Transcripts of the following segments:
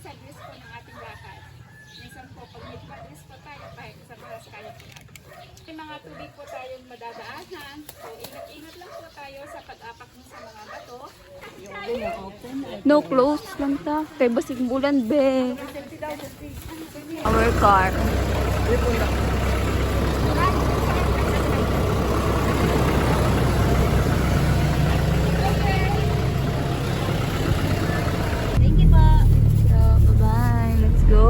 sa dress po ng ating lakad. Minsan po, pag may dress po tayo, kahit isang oras kaya po natin. May mga tubig po tayong madadaanan. So, ingat-ingat lang po tayo sa pag-apak mo sa mga bato. No close lang ta. Kay basig bulan be. Our car. Thank you po. So, bye-bye. Let's go.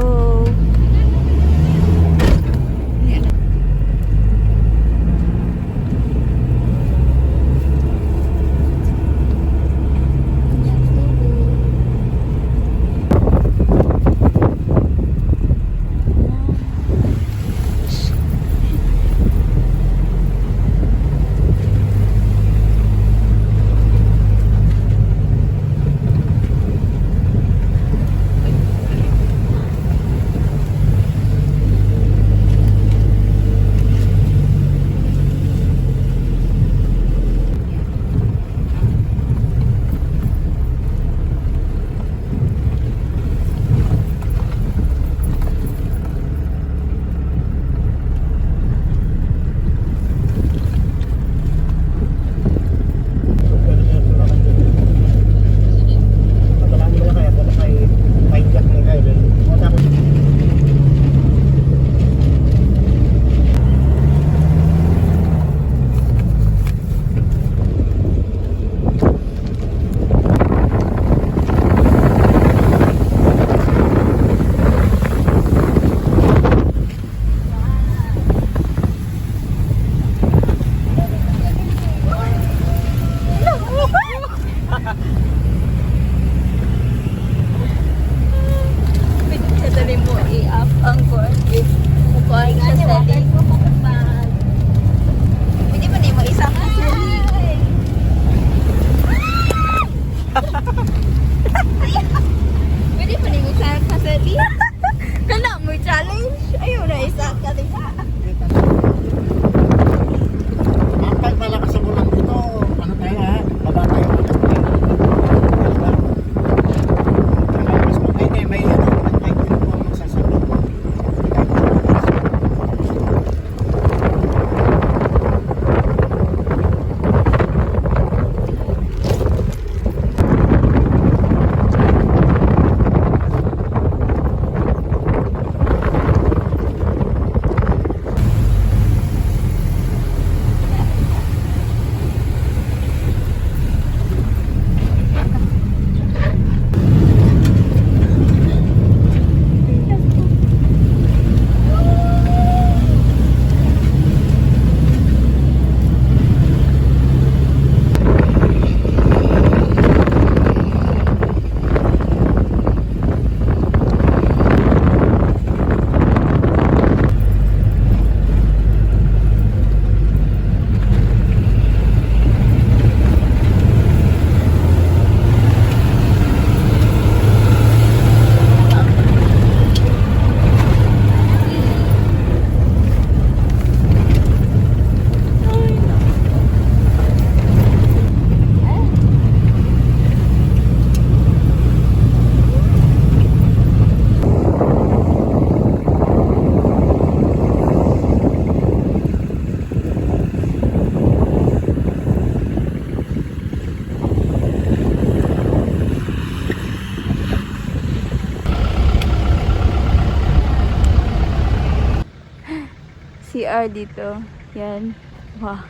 CR dito. Yan. Wow.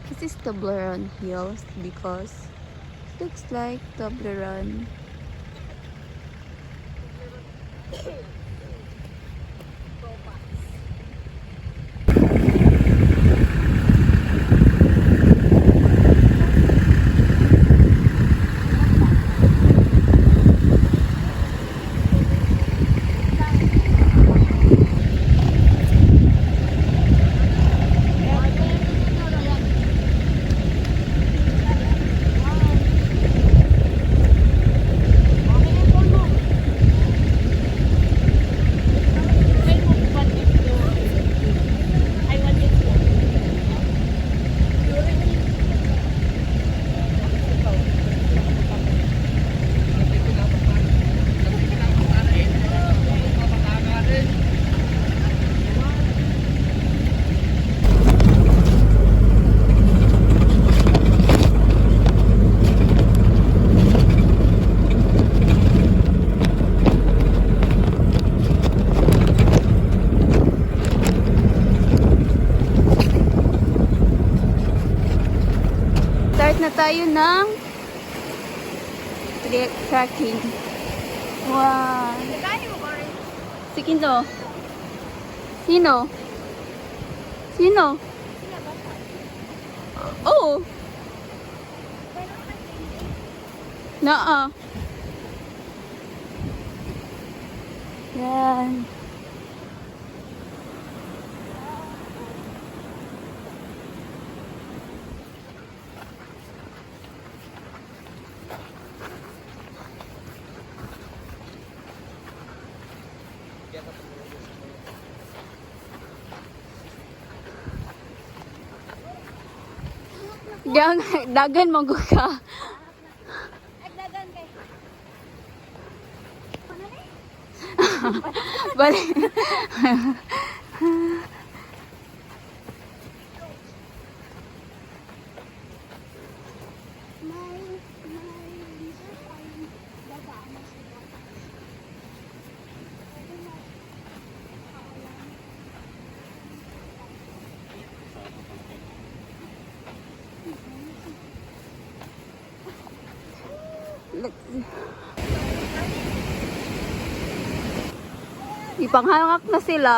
This is Toblerone Hills because it looks like Toblerone. Start na tayo ng trekking. Wow. Si Kinto. Sino? Sino? Oo. Naa. Yan. Dagan manggo ka. Balik. Ipanghangak na sila.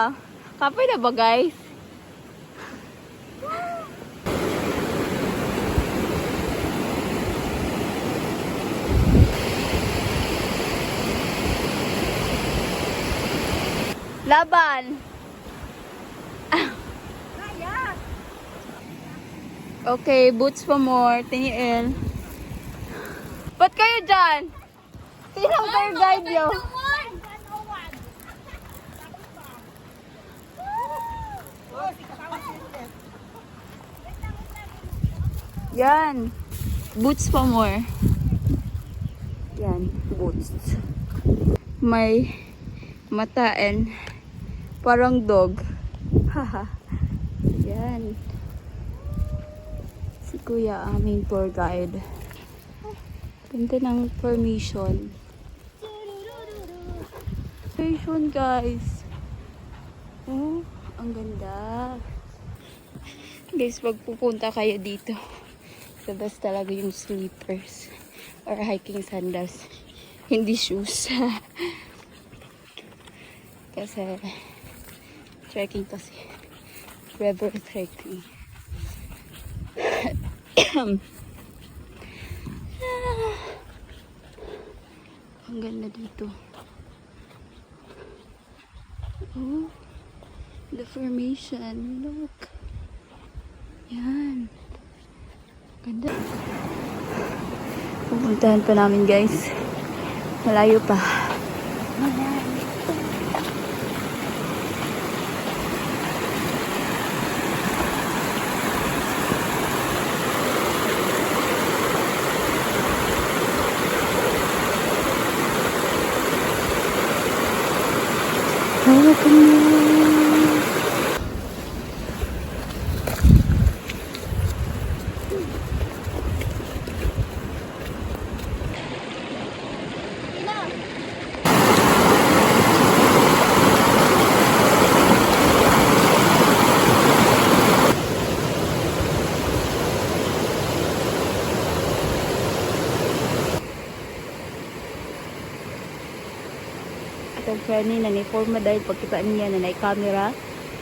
Kapay na ba, guys? Laban! Okay, boots pa more. Tiniil. Ba't kayo dyan? Sinang kayo guide nyo? Yan. Boots pa more. Yan. Boots. May mata and parang dog. Haha. Yan. Si Kuya aming tour guide. Ganda ng formation. Formation guys. Oh, ang ganda. Guys, pag pupunta kayo dito, the best talaga yung slippers or hiking sandals. Hindi shoes. Kasi trekking kasi. River trekking. Ang ganda dito. Oh, the formation. Look. Yan. Ganda. Pupuntahan pa namin guys. Malayo pa. Itong friend ni naniforma dahil pagkitaan niya na nai-camera.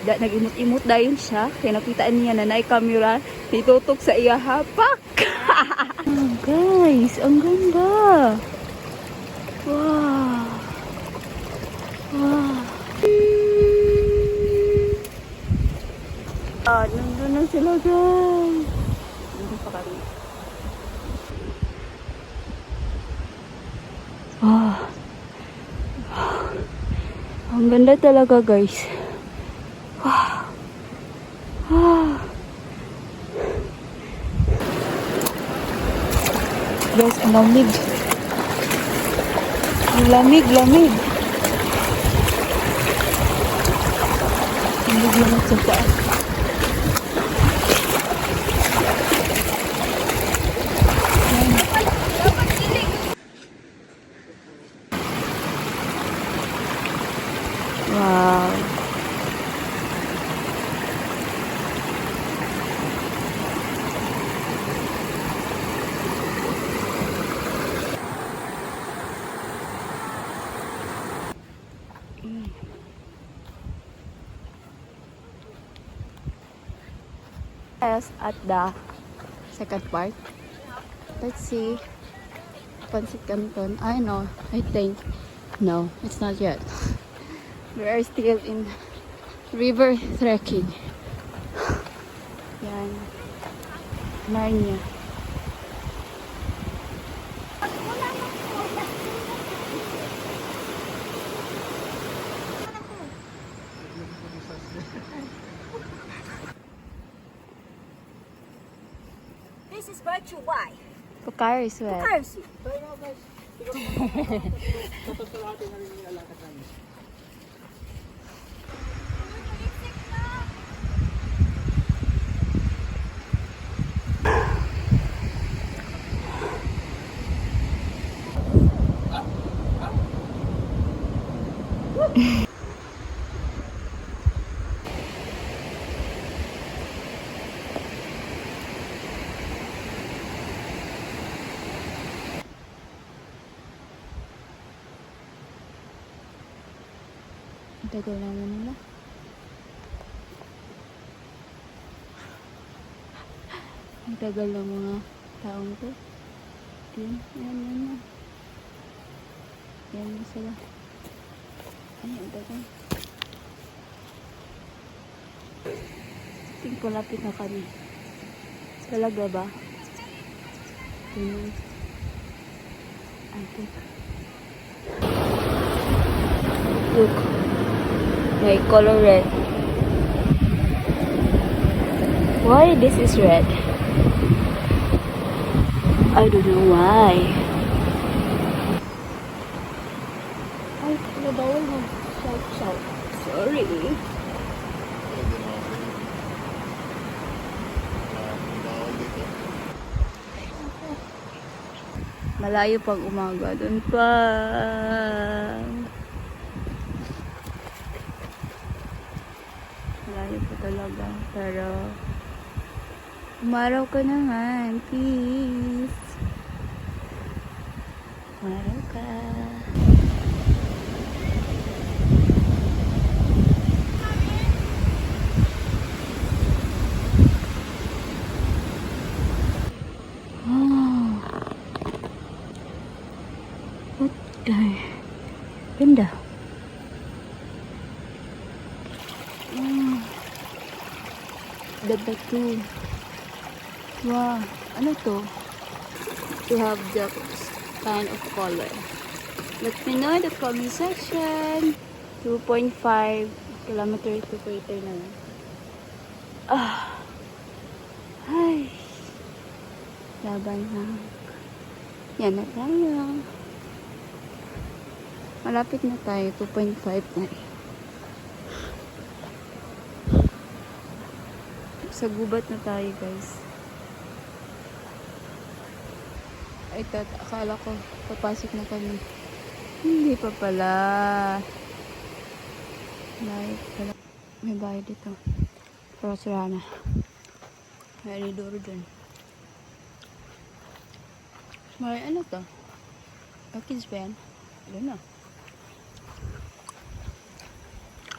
Nag-imot-imot dahil siya. Kaya nakitaan niya na nai-camera. Ditutok sa iya hapak. Oh, guys, ang ganda. Wow. Wow. Ah, nandun na sila guys. Nandun pa kami. Ah. Ang ganda talaga guys. Wow. Wow. Guys, ang lamig. Ang lamig, lamig. Ang lamig sa taas. Wow. us at the second part. Let's see. Pancit Canton. I know. I think. No, it's not yet. We are still in river trekking. Yan. Narnia. This is virtue why? Pagkari sweat. Currency. Tagal naman nila. Ang tagal ng mga taong to. Yan, yan, yan, yan. Yan na sila. Ay, ang tagal. Tingin ko lapit na kami. Talaga ba? Tingin. I think. Look. My color red. Why this is red? I don't know why. Ay, nabawal mo. Shout, shout. Sorry. Malayo pag umaga. Doon pa. Malayo pa talaga. Pero, umaraw ka naman. Peace. Umaraw ka. Oh. What the? Ganda. Ganda to. Wow. Ano to? To have that kind of color. Let me know in the comment section. 2.5 kilometer to equator na lang. Ah. Ay. Laban lang. Yan na tayo. Malapit na tayo. 2.5 na eh. Sa gubat na tayo, guys. Ay, akala ko papasok na kami. Hindi pa pala. Layo pala. May bahay dito. Pero sira na. May ridor dun. May ano to? A kids band? I don't know.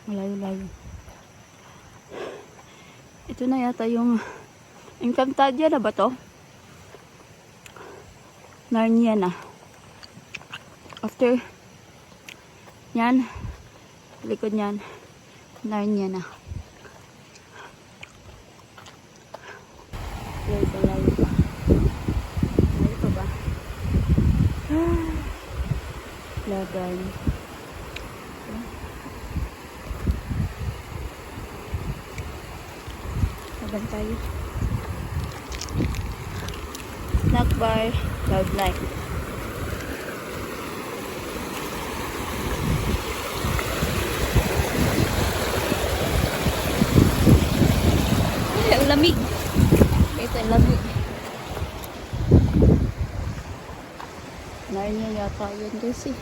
Malayo-layo. Ito na yata yung Encantadia na ba to? Narnia na. After yan, likod yan, Narnia na. Guys, alayo pa. Alayo pa ba? Laban. Laban tayo. Snack bar, Cloud9. Ay, ang lamig. Ito ang lamig. Narnia yata yun guys eh.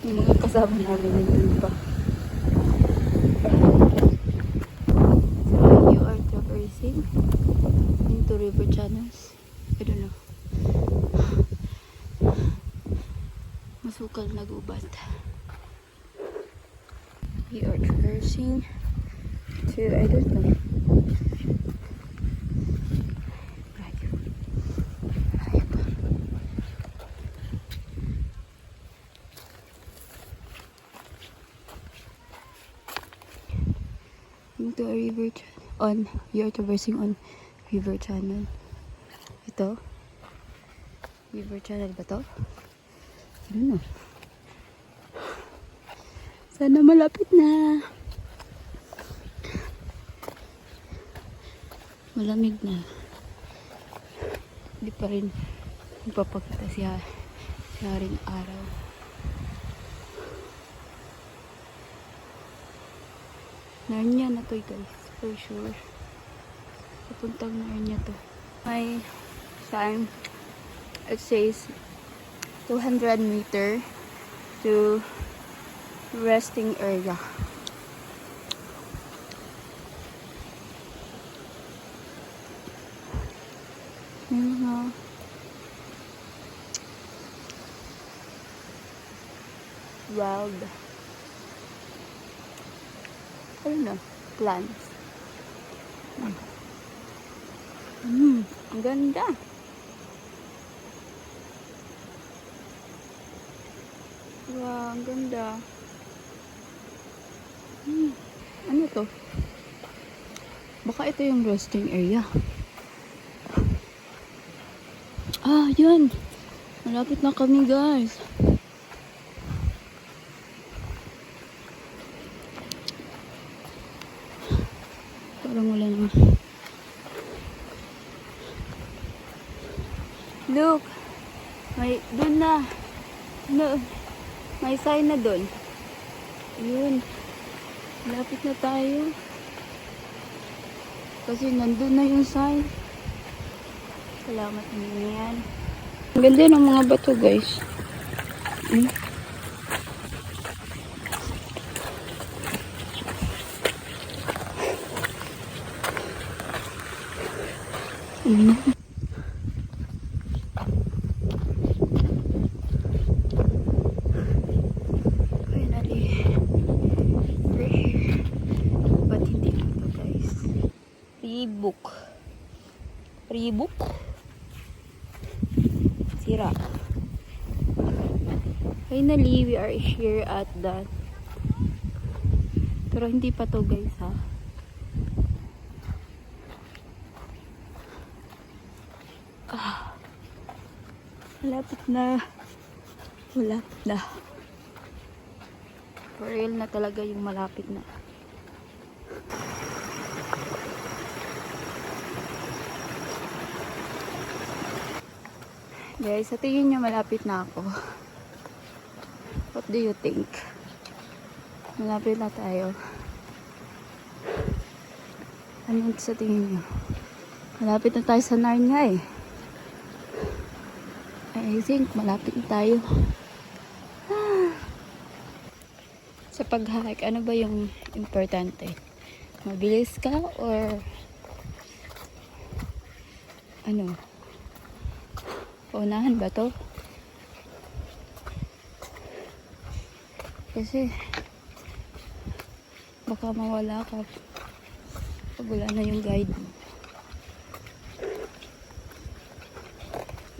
Yung mga kasama namin nandun pa. So you are traversing into river channels. I don't know. Masukal na gubat. We are traversing to, I don't know. Into a river on, we are traversing on river channel. Ito. River channel ba to? I don't know. Sana malapit na. Malamig na. Hindi pa rin magpapakita siya ring araw. Narnia na to guys, for sure. Papuntang Narnia to. May sign, it says 200 meter to resting area. Wild, I don't know, plants. Ang ganda. Wow, ang ganda. Ano to? Baka ito yung resting area. Ah, yun. Malapit na kami, guys. Parang wala naman. Look. May, dun na. No. May sign na dun. Yun. Malapit na tayo. Kasi nandun na yung sign. Salamat naman yan. Ang ganda ng mga bato, guys. Finally, we're here. But hindi ko to, guys. Rebook. Sira. Finally, we are here at that. Pero hindi pa to, guys, ha. Malapit na. Malapit na. For real na talaga yung malapit na. Guys, sa tingin nyo malapit na ako. What do you think? Malapit na tayo. Ano sa tingin nyo? Malapit na tayo sa Narnia eh. I think malapit na tayo. Sa pag-hike, ano ba yung importante? Mabilis ka or ano? Paunahan ba to? Kasi baka mawala ka pag wala na yung guide mo.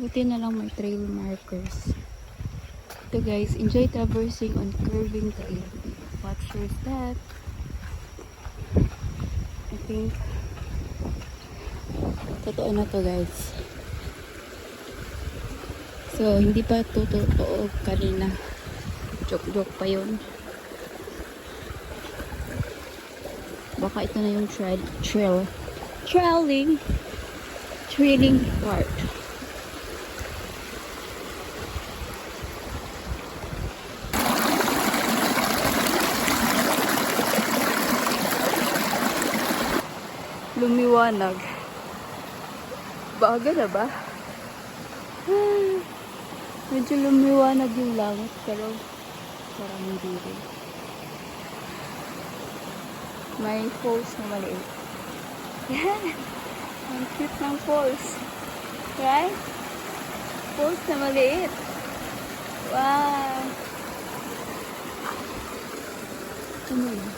Buti na lang may trail markers. So guys, enjoy traversing on curving trail. Watch your step. I think totoo na to, guys. So hindi pa totoo kanina. Joke pa yun. Baka ito na yung trailing part. Lumiwanag. Baga na ba? Medyo lumiwanag yung langit, pero parang hindi rin. May falls na maliit. Yan! Ang cute ng falls. Right? Falls na maliit. Wow! Ano yun?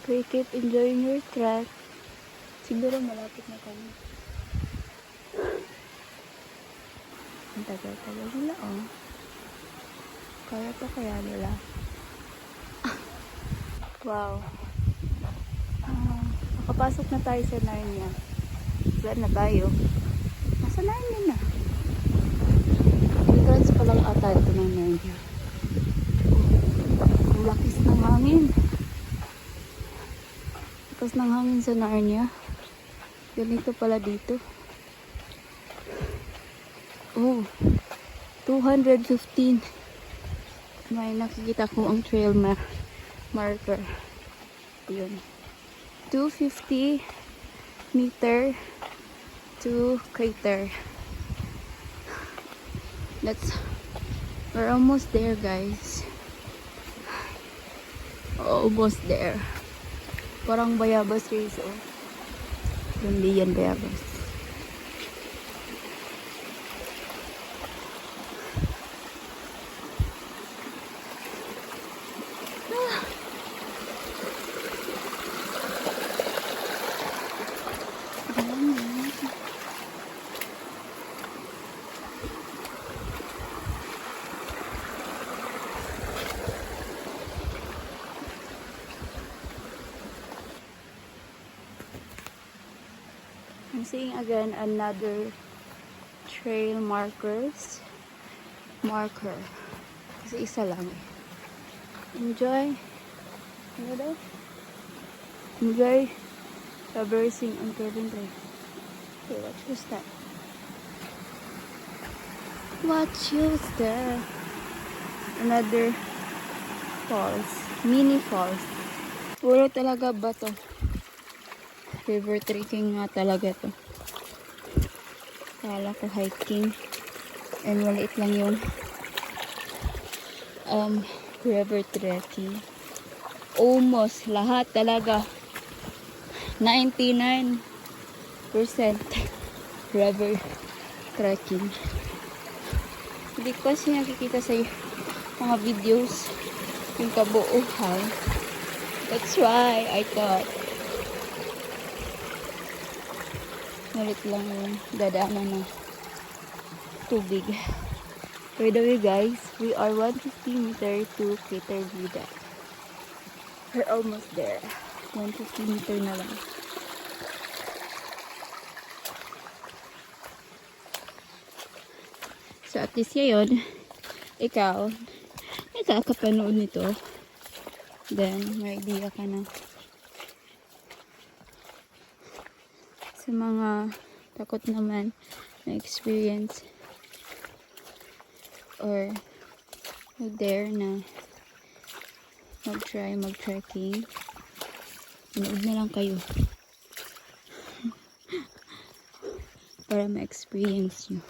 Okay, keep enjoying your trek. Siguro malapit na kami. Ang tagal-tagal nila, oh. Kaya pa kaya nila? Wow. Nakapasok na tayo sa Narnia. Wala na tayo. Nasa Narnia na. Entrance pa lang ata ito ng Narnia. Ang lakas ng hangin. Lakas ng hangin sa Narnia. Ganito pala dito. Oh, 215. May nakikita ko ang trail marker. Yun. 250 meter to crater. We're almost there, guys. Almost there. Parang Bayabas race, oh. Hindi yan Bayabas. I'm seeing again another trail marker. Kasi isa lang. Enjoy. Ano daw? Enjoy traversing on Kevin Drive. Okay, what's that? Watch that? Another falls. Mini falls. Puro talaga bato. River trekking nga talaga to. Kala ko hiking. And maliit lang yung river trekking. Almost lahat talaga. 99% river trekking. Hindi ko kasi nakikita sa mga videos yung kabuuhan. That's why I thought malit lang yung dadaanan ng tubig. By the way, guys, we are 150 meter to Crater View Deck. We're almost there. 150 meter na lang. So at least ngayon, ikaw nakakapanood nito. Then, may idea ka na. Sa mga takot naman na experience or mag-dare na mag-try mag-trekking, manood na lang kayo para ma-experience nyo.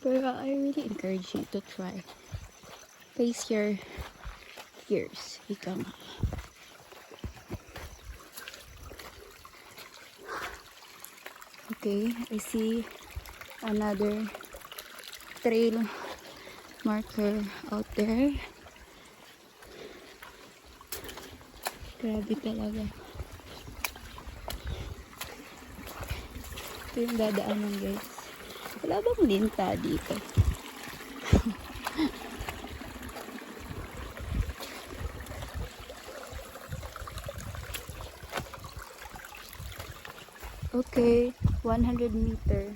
Pero I really encourage you to try. Face your fears. Ika nga. Okay, I see another trail marker out there. Grabe talaga. Ito yung dadaanan, guys. Wala bang linta dito? Okay, 100 meter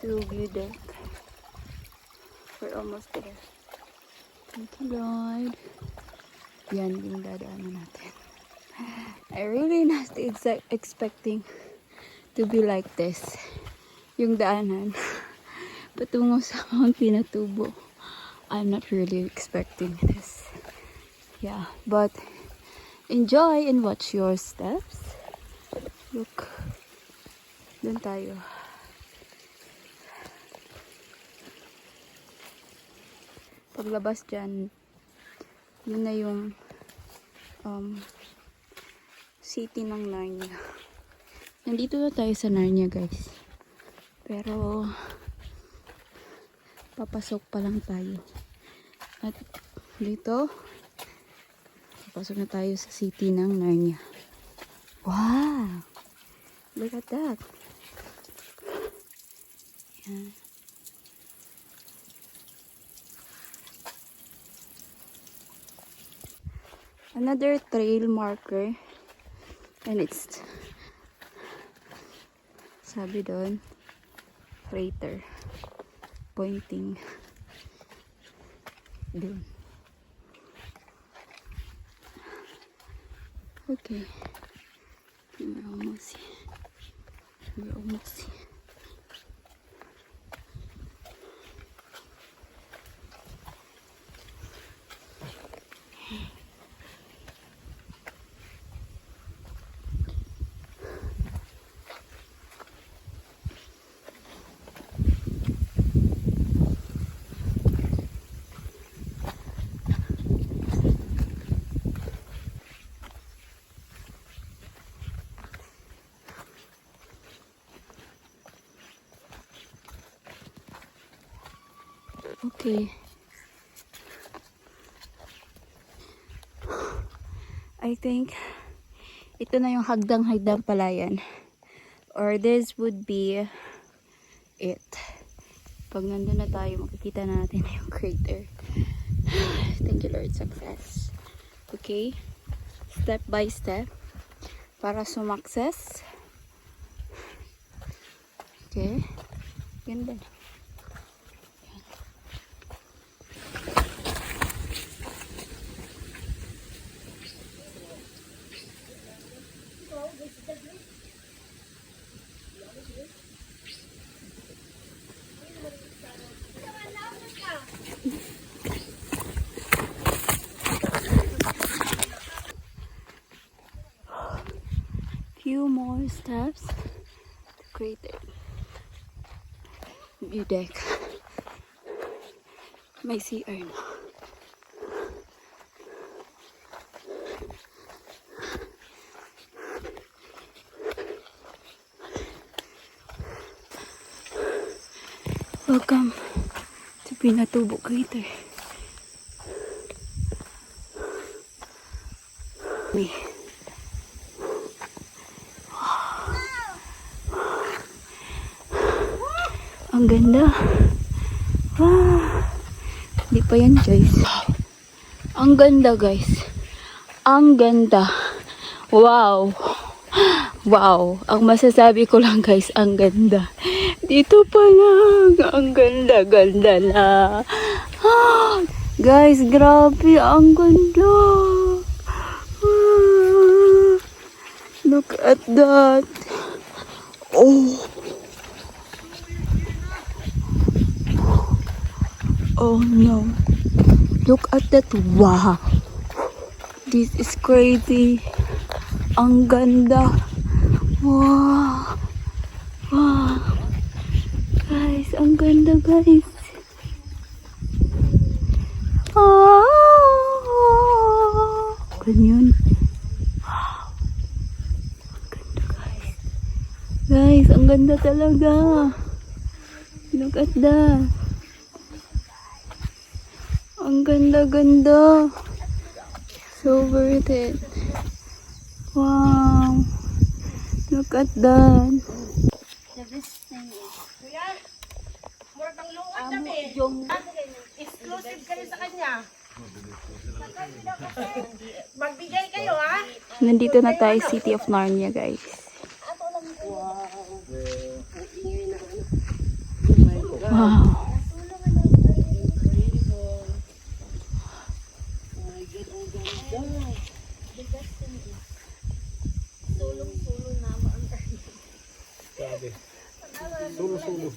to view deck. We're almost there. Thank you, Lord. Yan yung dadaanan natin. I really not expecting to be like this. Yung daanan patungo sa Mount Pinatubo. I'm not really expecting this. Yeah, but enjoy and watch your steps. Look. Doon tayo. Paglabas dyan, yun na yung City ng Narnia. Nandito na tayo sa Narnia, guys. Pero papasok pa lang tayo. At dito papasok na tayo sa City ng Narnia. Wow! Look at that. Yan. Another trail marker. And it's, sabi doon, crater. Pointing doon. Okay. We're almost here. We're almost here. Okay. I think ito na yung hagdang-hagdang palayan. Or this would be it. Pag nandun na tayo, makikita natin yung crater. Thank you, Lord. Success. Okay. Step by step. Para sumakses. Okay. Ganda. Few more steps to crater. View deck. May CR na. Welcome to Pinatubo Crater. Me. Ang ganda. Wow. Hindi pa yan, guys. Ang ganda, guys. Ang ganda. Wow. Wow. Ang masasabi ko lang, guys, ang ganda. Dito pa lang. Ang ganda, ganda na. Ah, guys, grabe. Ang ganda. Ah, look at that. Oh. Oh no. Look at that. Wow. This is crazy. Ang ganda. Wow. Wow. Guys, ang ganda, guys. Ah. Ganyan. Wow. Ang ganda, guys. Guys, ang ganda talaga. Look at that. Ang ganda-ganda. So worth it. Wow. Look at that. The best thing is, yung Exclusive kayo sa kanya. Magbigay kayo, ha? nandito na tayo, City of Narnia, guys. Wow. Sulo-sulo.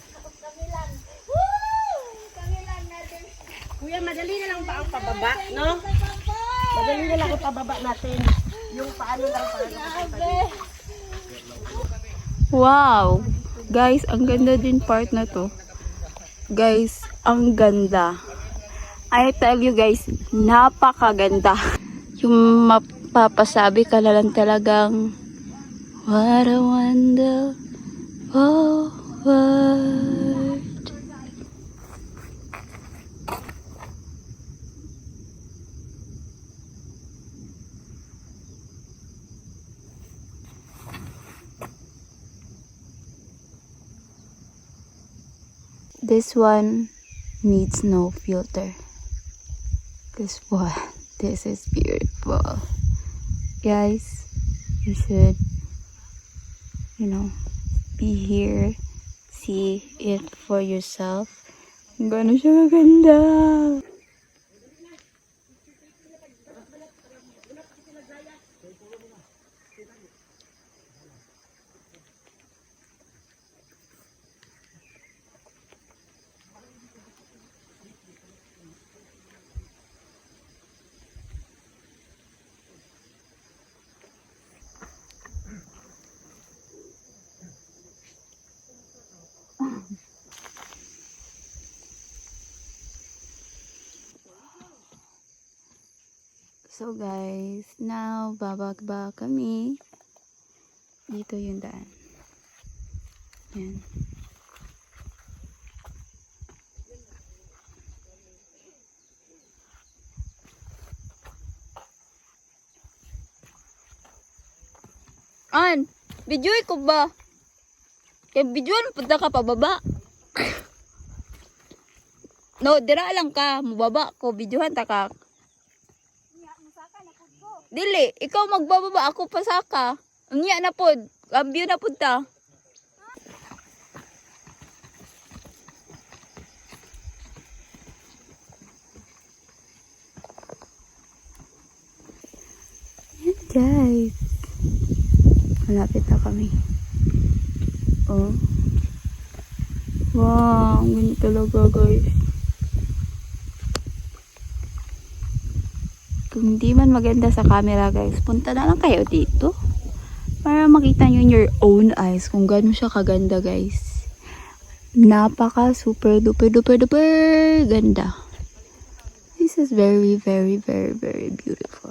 Kuya, madali na lang ba ang pababa, no? Madali na lang ang pababa natin. Yung paano lang Wow. Guys, ang ganda din part na to. Guys, ang ganda. I tell you guys, napakaganda. Yung papasabi ka na lang talagang what a wonderful world. This one needs no filter. Cause what? This is beautiful. Guys, you should, be here. See it for yourself. Gano'n siya maganda. So guys, now bababa kami. Dito yung daan. Yan. An, videoy ko ba? Kaya videoan punta ka pababa. No, dira lang ka, mababa ko, videohan ta ka. Dili, ikaw magbababa, ako pasaka. Unya na pod, cambio na pod ta. Yan guys. Malapit na kami. Oh. Wow, ang ganda talaga guys. Kung hindi man maganda sa camera guys, punta na lang kayo dito. Para makita nyo in your own eyes kung gano'n siya kaganda guys. Napaka super duper duper duper ganda. This is very very very very beautiful.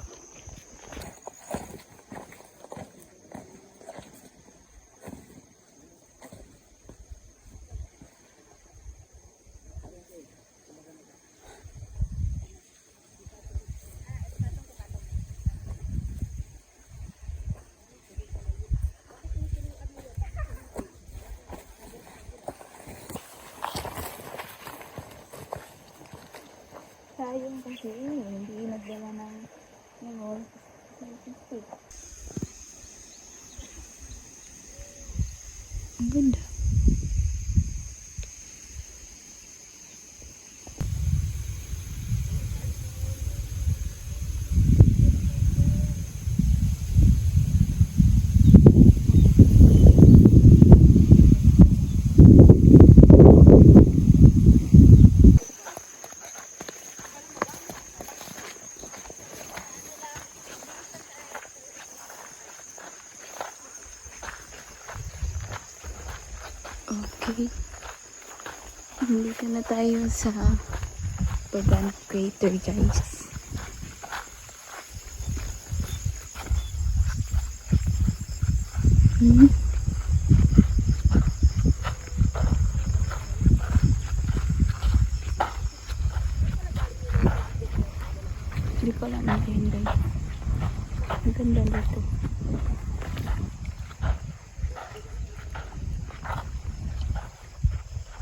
Sayang kasi hindi nagdala ng stick. Ang ganda. Okay. Nandito na tayo sa Bagan Crater, guys. Hindi ko lang natin, guys. Ang ganda dito.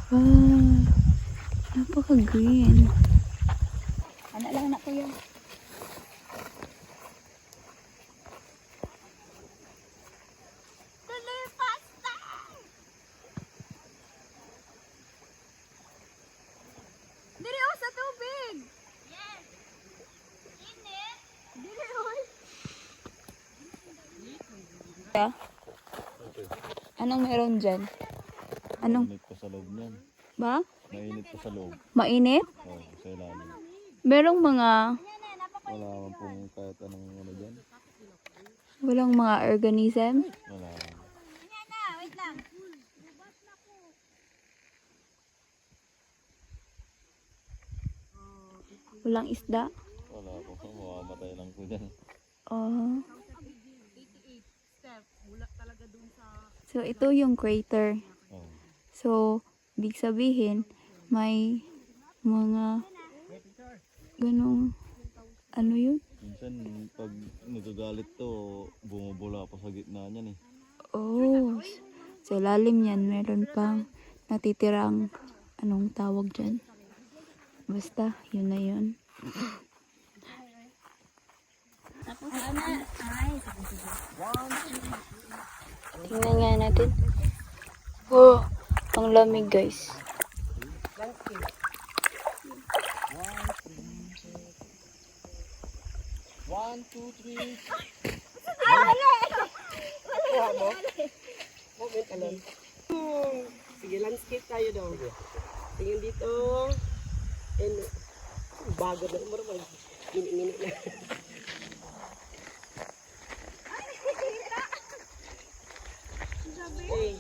Wow, napaka-green. Anak lang anak ko yan. Tuloy pasta! Diri o sa tubig! Yes! Init! Diri oy! Anong meron dyan? Anong? Mainit pa sa loob niyan. Ba? Mainit pa sa loob. Mainit? Oo, sa ilalim. Merong mga, Wala naman pong kahit anong ano dyan. walang mga organism? Wala. Walang isda? Wala po. Mamamatay lang po dyan. Oh. So, ito yung crater. Oh. So, ibig sabihin, may mga ganong, ano yun? Minsan, pag nagagalit to, bumubula pa sa gitna niyan eh. Oh. So, lalim yan. Meron pang natitirang, anong tawag dyan? Basta, yun na yun. Tingnan nga natin. Oh, ang lamig guys. Moment alone. Sige, landscape tayo daw. Tingin dito. And bago na. Marumag. Mini-mini na. Okay.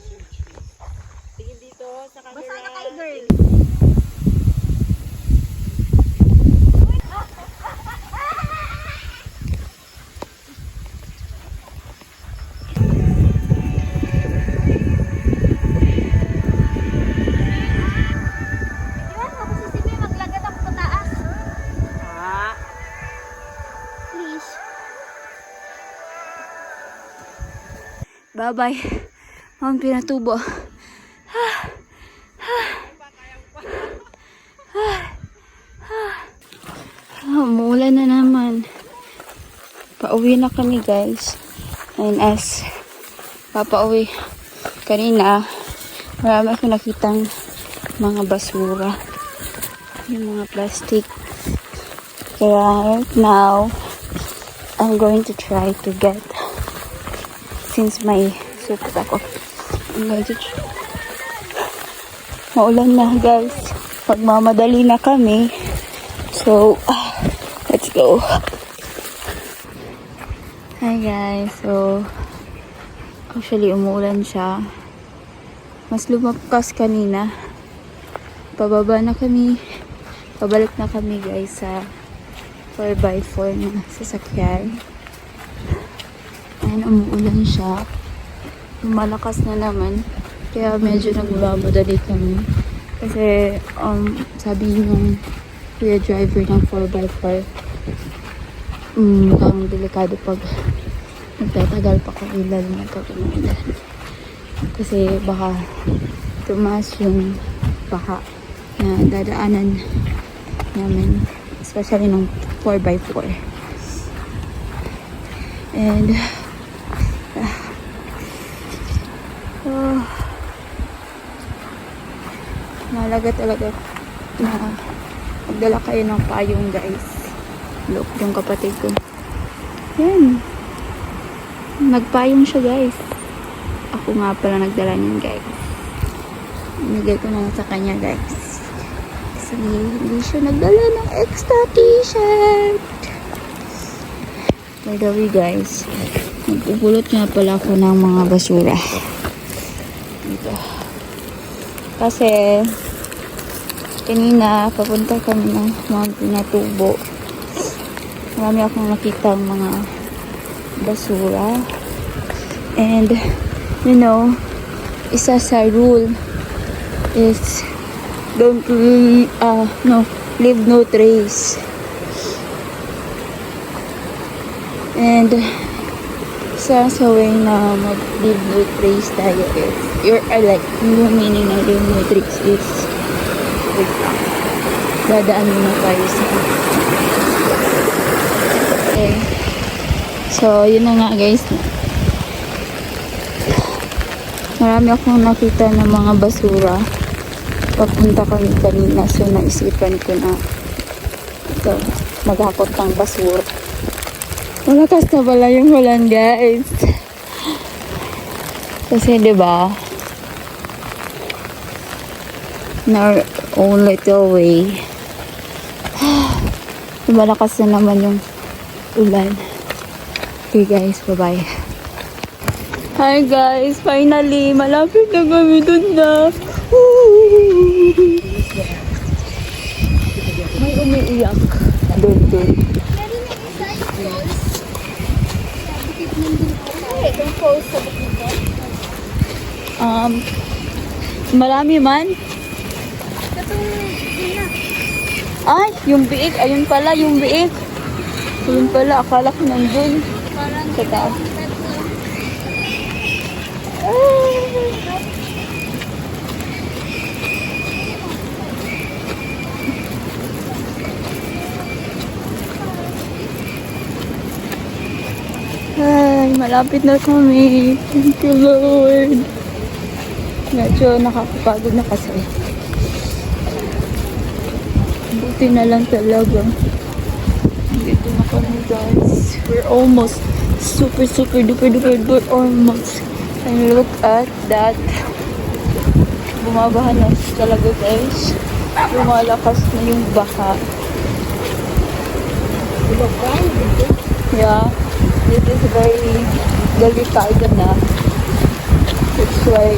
Tingin dito sa camera. Ah. Bye-bye. Ang pinatubo. Umuulan na naman. Pauwi na kami guys. And as papauwi kanina, marami akong nakitang mga basura. Yung mga plastic. Kaya right now, I'm going to try to get, since may supot ako, I'm going to try. Maulan na guys. Magmamadali na kami. So, let's go. Hi guys. So, actually umuulan siya. Mas lumakas kanina. Pababa na kami. Pabalik na kami guys sa 4x4 na sasakyan. Ayan, umuulan siya. Lumalakas na naman. Kaya medyo nagmamadali kami. Kasi, sabi yung kuya driver ng 4x4, mukhang delikado pag nagtatagal pa kami, lalo na pag umuulan. Kasi baka tumaas yung baha na dadaanan namin, especially ng 4x4. And mahalaga talaga na magdala kayo ng payong guys. Look, yung kapatid ko. Yan. Nagpayong siya guys. Ako nga pala nagdala niyan guys. Inigay ko na sa kanya guys. Kasi hindi siya nagdala ng extra t-shirt. By the way guys, magpupulot nga pala ako ng mga basura. Dito. Kasi kanina papunta kami ng Mount Pinatubo. Marami akong nakitang mga basura. And you know, isa sa rule is don't leave no trace. And isa sa way na mag-leave no trace tayo is yung meaning ng leave no trace is wait lang. Dadaan muna tayo sa okay. So, yun na nga guys. Marami akong nakita ng mga basura. Papunta kami kanina. So, naisipan ko na ito, maghakot ng basura. Malakas na pala yung ulan guys. Kasi diba, na own little way. Malakas na naman yung ulan. Okay guys, bye-bye. Hi guys, finally, malapit na kami dun na. May umiiyak. Dun. falls sa Bukidnon? Marami man. Katong dina. Ay, yung biik. Ayun pala, yung biik. Ayun pala, akala ko nandun. Parang Sa taas. Ay, malapit na kami. Thank you, Lord. Medyo nakakapagod na kasi. Buti na lang talaga. Dito na kami, guys. We're almost super duper we're almost. And look at that. Bumabaha na talaga, guys. Lumalakas na yung baha. Yeah. This is very delikado na. That's why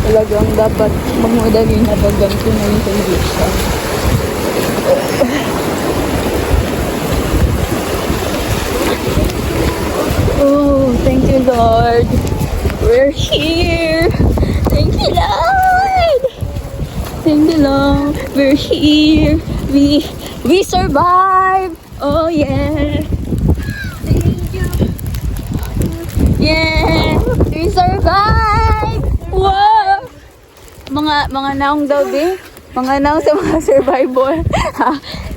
talagang dapat magmadali na bagang na yung condition. Oh, thank you, Lord. We're here. Thank you, Lord. Thank you, Lord. We're here. We survived. Oh, yeah. Yeah, we survived! Wow! Mga naong daw, be? Mga naong sa mga survivor.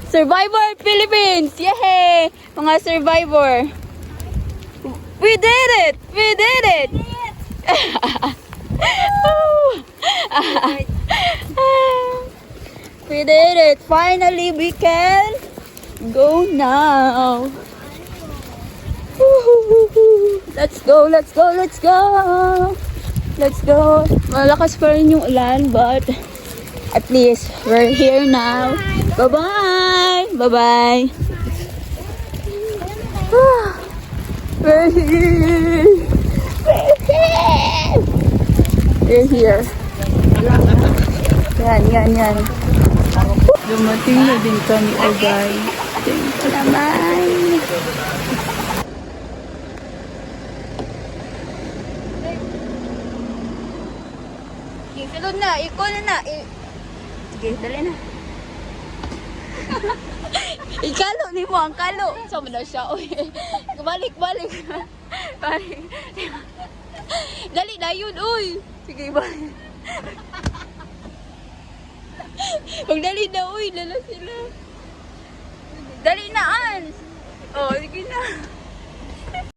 Survivor Philippines! Yay! Mga survivor. We did it! We did it! We did it! Finally, we can go now. Let's go, let's go, let's go! Let's go! Malakas pa rin yung ulan, but at least we're here now. Bye-bye! Bye-bye! We're here! We're here! We're here. Yan. Dumating na din kami, oh guys. Thank you naman. Sunod na, ikaw na. Sige, dali na. Ikalo ni mo, ang kalo. Sama na siya, oy. Balik. Dali na yun, oy. Sige, balik. Huwag dali na, oy. Lala sila. Dali na, an. Oh, sige na.